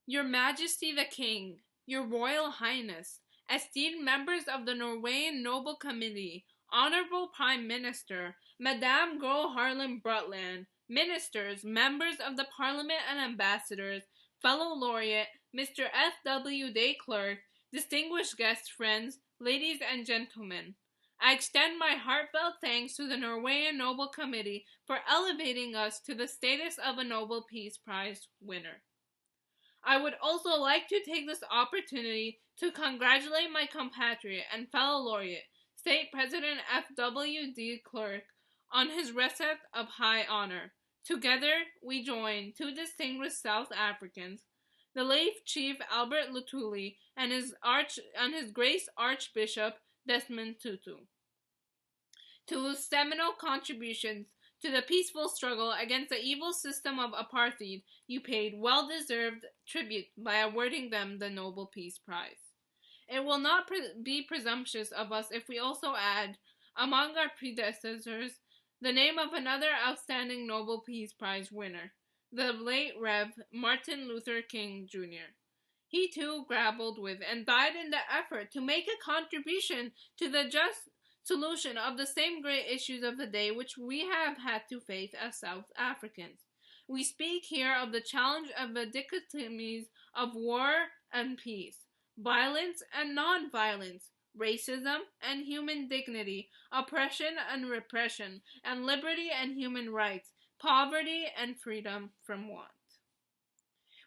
Your Majesty the King, Your Royal Highness, esteemed members of the Norwegian Nobel Committee, Honorable Prime Minister, Madame Gro Harlem Brundtland, Ministers, Members of the Parliament and Ambassadors, fellow laureate, Mr. F. W. de Klerk, distinguished guests, friends, ladies and gentlemen. I extend my heartfelt thanks to the Norwegian Nobel Committee for elevating us to the status of a Nobel Peace Prize winner. I would also like to take this opportunity to congratulate my compatriot and fellow laureate, State President F. W. de Klerk, on his receipt of high honor. Together, we join two distinguished South Africans, the late Chief Albert Lutuli and his Grace Archbishop Desmond Tutu, to whose seminal contributions to the peaceful struggle against the evil system of apartheid, you paid well-deserved tribute by awarding them the Nobel Peace Prize. It will not be presumptuous of us if we also add, among our predecessors, the name of another outstanding Nobel Peace Prize winner, the late Rev. Martin Luther King, Jr. He too grappled with and died in the effort to make a contribution to the just solution of the same great issues of the day which we have had to face as South Africans. We speak here of the challenge of the dichotomies of war and peace, violence and non-violence, racism and human dignity, oppression and repression, and liberty and human rights, poverty and freedom from want.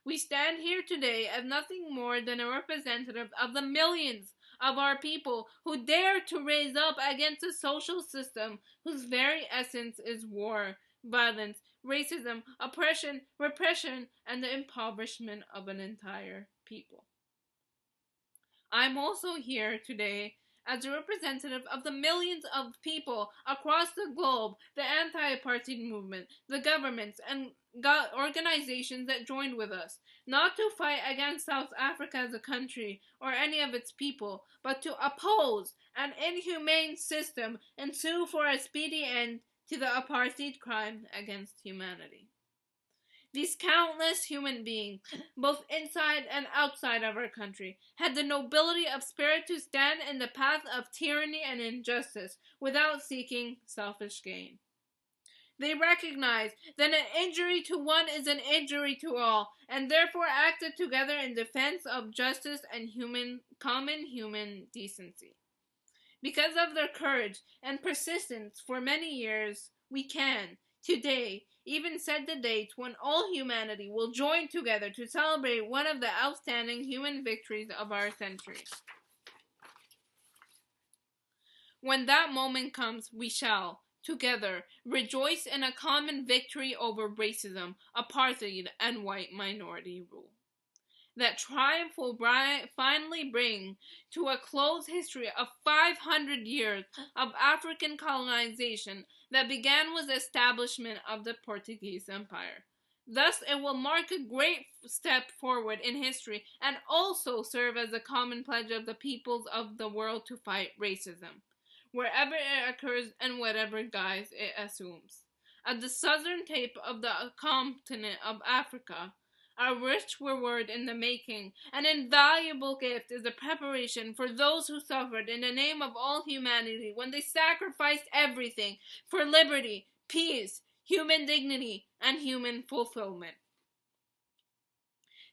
We stand here today as nothing more than a representative of the millions of our people who dare to raise up against a social system whose very essence is war, violence, racism, oppression, repression, and the impoverishment of an entire people. I'm also here today as a representative of the millions of people across the globe, the anti-apartheid movement, the governments, and organizations that joined with us, not to fight against South Africa as a country or any of its people, but to oppose an inhumane system and sue for a speedy end to the apartheid crime against humanity. These countless human beings, both inside and outside of our country, had the nobility of spirit to stand in the path of tyranny and injustice without seeking selfish gain. They recognized that an injury to one is an injury to all, and therefore acted together in defense of justice and common human decency. Because of their courage and persistence for many years, we can, today, even set the date when all humanity will join together to celebrate one of the outstanding human victories of our century. When that moment comes, we shall, together, rejoice in a common victory over racism, apartheid, and white minority rule. That triumph will finally bring to a close history of 500 years of African colonization that began with the establishment of the Portuguese Empire. Thus, it will mark a great step forward in history and also serve as a common pledge of the peoples of the world to fight racism, wherever it occurs and whatever guise it assumes. At the southern tip of the continent of Africa, a rich reward in the making, an invaluable gift is a preparation for those who suffered in the name of all humanity when they sacrificed everything for liberty, peace, human dignity, and human fulfillment.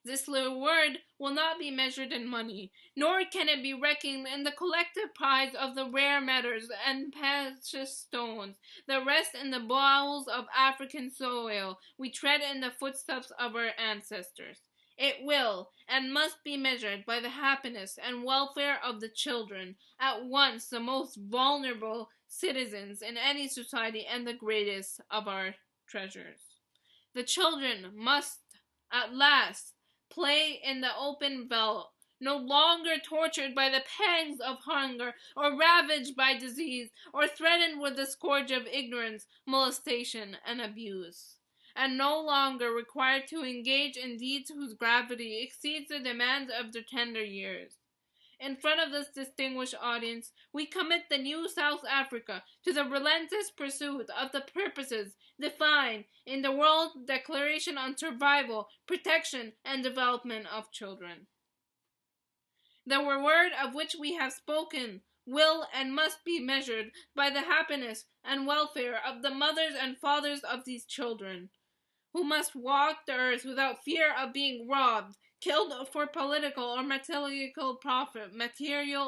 This reward will not be measured in money, nor can it be reckoned in the collective prize of the rare metals and precious stones that rest in the bowels of African soil we tread in the footsteps of our ancestors. It will and must be measured by the happiness and welfare of the children, at once the most vulnerable citizens in any society and the greatest of our treasures. The children must, at last, play in the open veldt, no longer tortured by the pangs of hunger, or ravaged by disease, or threatened with the scourge of ignorance, molestation, and abuse, and no longer required to engage in deeds whose gravity exceeds the demands of their tender years. In front of this distinguished audience, we commit the new South Africa to the relentless pursuit of the purposes defined in the World Declaration on Survival, Protection, and Development of Children. The reward of which we have spoken will and must be measured by the happiness and welfare of the mothers and fathers of these children, who must walk the earth without fear of being robbed, killed for political or material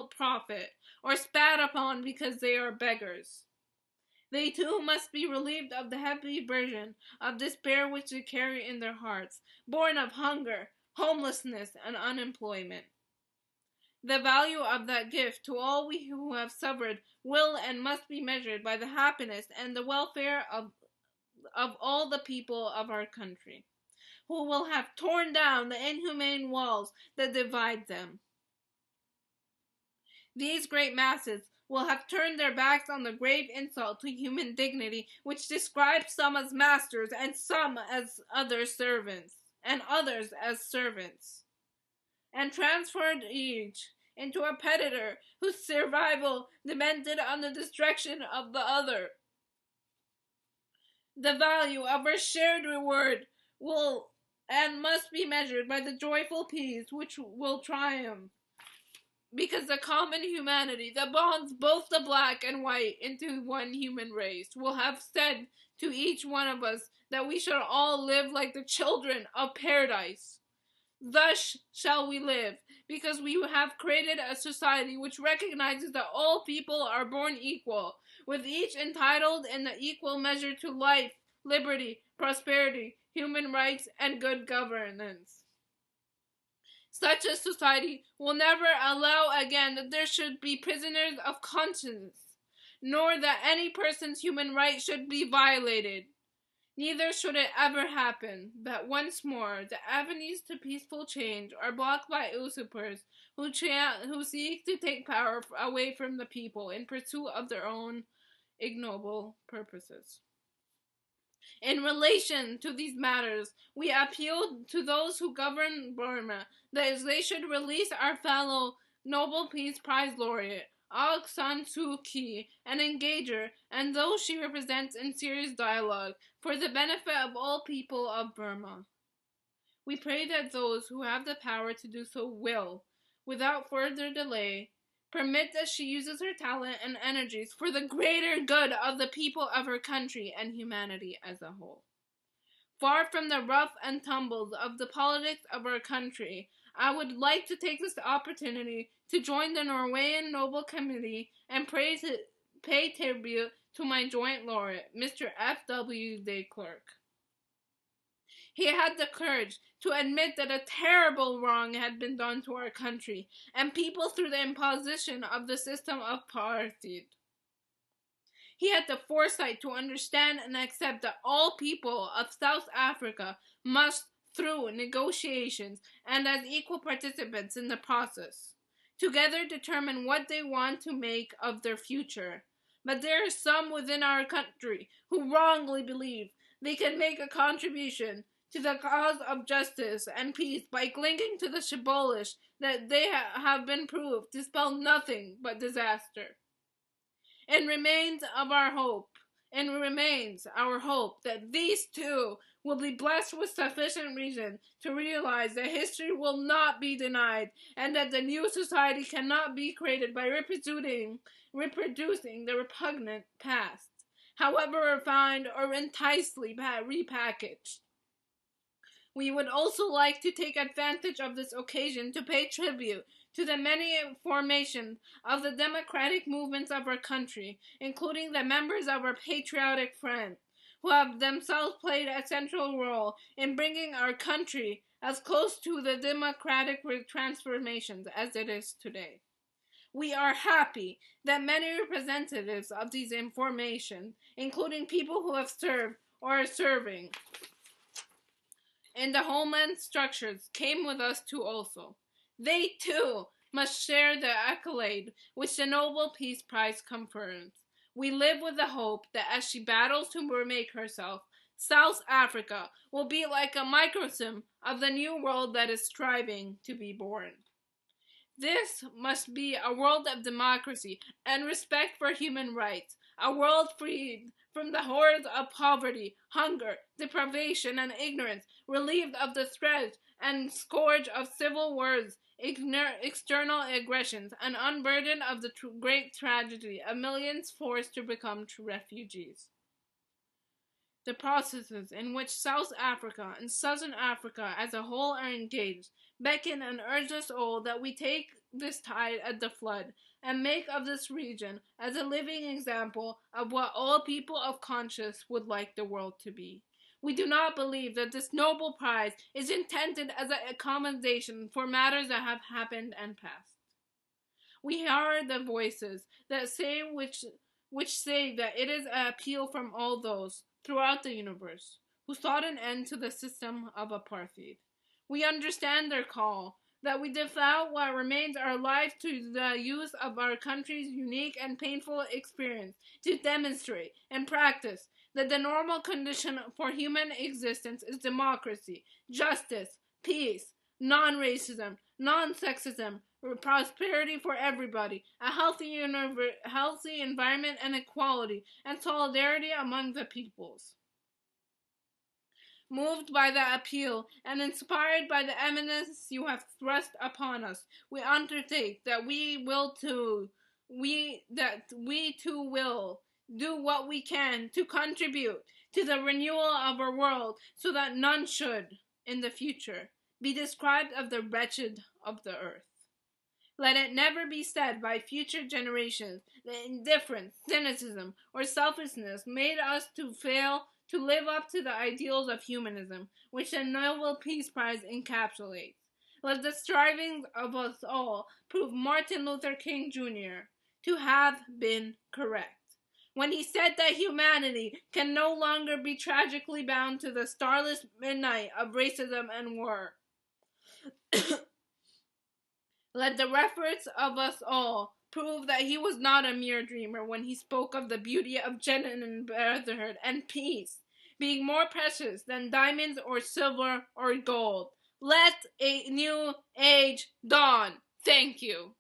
profit, or spat upon because they are beggars. They too must be relieved of the heavy burden of despair which they carry in their hearts, born of hunger, homelessness, and unemployment. The value of that gift to all we who have suffered will and must be measured by the happiness and the welfare of all the people of our country, who will have torn down the inhumane walls that divide them. These great masses will have turned their backs on the grave insult to human dignity which describes some as masters and some as others as servants, and transferred each into a predator whose survival depended on the destruction of the other. The value of our shared reward will and must be measured by the joyful peace which will triumph, because the common humanity that bonds both the black and white into one human race will have said to each one of us that we shall all live like the children of paradise. Thus shall we live, because we have created a society which recognizes that all people are born equal, with each entitled in the equal measure to life, liberty, prosperity, human rights, and good governance. Such a society will never allow again that there should be prisoners of conscience, nor that any person's human rights should be violated. Neither should it ever happen that once more the avenues to peaceful change are blocked by usurpers who seek to take power away from the people in pursuit of their own ignoble purposes. In relation to these matters, we appeal to those who govern Burma that they should release our fellow Nobel Peace Prize laureate, Aung San Suu Kyi, an engager, and those she represents in serious dialogue for the benefit of all people of Burma. We pray that those who have the power to do so will, without further delay, permit that she uses her talent and energies for the greater good of the people of her country and humanity as a whole. Far from the rough and tumbles of the politics of our country, I would like to take this opportunity to join the Norwegian Nobel Committee and pay tribute to my joint laureate, Mr. F.W. de Klerk. He had the courage to admit that a terrible wrong had been done to our country and people through the imposition of the system of apartheid. He had the foresight to understand and accept that all people of South Africa must, through negotiations and as equal participants in the process, together determine what they want to make of their future. But there are some within our country who wrongly believe they can make a contribution to the cause of justice and peace by clinging to the shibboleth that they have been proved to spell nothing but disaster. It remains our hope that these two will be blessed with sufficient reason to realize that history will not be denied and that the new society cannot be created by reproducing the repugnant past, however refined or enticingly repackaged. We would also like to take advantage of this occasion to pay tribute to the many formations of the democratic movements of our country, including the members of our patriotic front, who have themselves played a central role in bringing our country as close to the democratic transformations as it is today. We are happy that many representatives of these formations, including people who have served or are serving in the homeland structures, came with us too also. They too must share the accolade which the Nobel Peace Prize confers. We live with the hope that as she battles to remake herself, South Africa will be like a microcosm of the new world that is striving to be born. This must be a world of democracy and respect for human rights, a world freed from the horrors of poverty, hunger, deprivation, and ignorance, relieved of the threat and scourge of civil wars, external aggressions, and unburdened of the great tragedy of millions forced to become refugees. The processes in which South Africa and Southern Africa as a whole are engaged beckon and urge us all that we take this tide at the flood and make of this region as a living example of what all people of conscience would like the world to be. We do not believe that this noble prize is intended as a accommodation for matters that have happened and passed. We hear the voices that say which say that it is an appeal from all those throughout the universe who sought an end to the system of apartheid. We understand their call that we devote what remains our life to the use of our country's unique and painful experience to demonstrate and practice that the normal condition for human existence is democracy, justice, peace, non-racism, non-sexism, prosperity for everybody, a healthy environment and equality, and solidarity among the peoples. Moved by the appeal and inspired by the eminence you have thrust upon us, we undertake that we too will do what we can to contribute to the renewal of our world so that none should, in the future, be described of the wretched of the earth. Let it never be said by future generations that indifference, cynicism, or selfishness made us to fail to live up to the ideals of humanism, which the Nobel Peace Prize encapsulates. Let the strivings of us all prove Martin Luther King Jr. to have been correct when he said that humanity can no longer be tragically bound to the starless midnight of racism and war. Let the efforts of us all prove that he was not a mere dreamer when he spoke of the beauty of genuine brotherhood and peace being more precious than diamonds or silver or gold. Let a new age dawn. Thank you.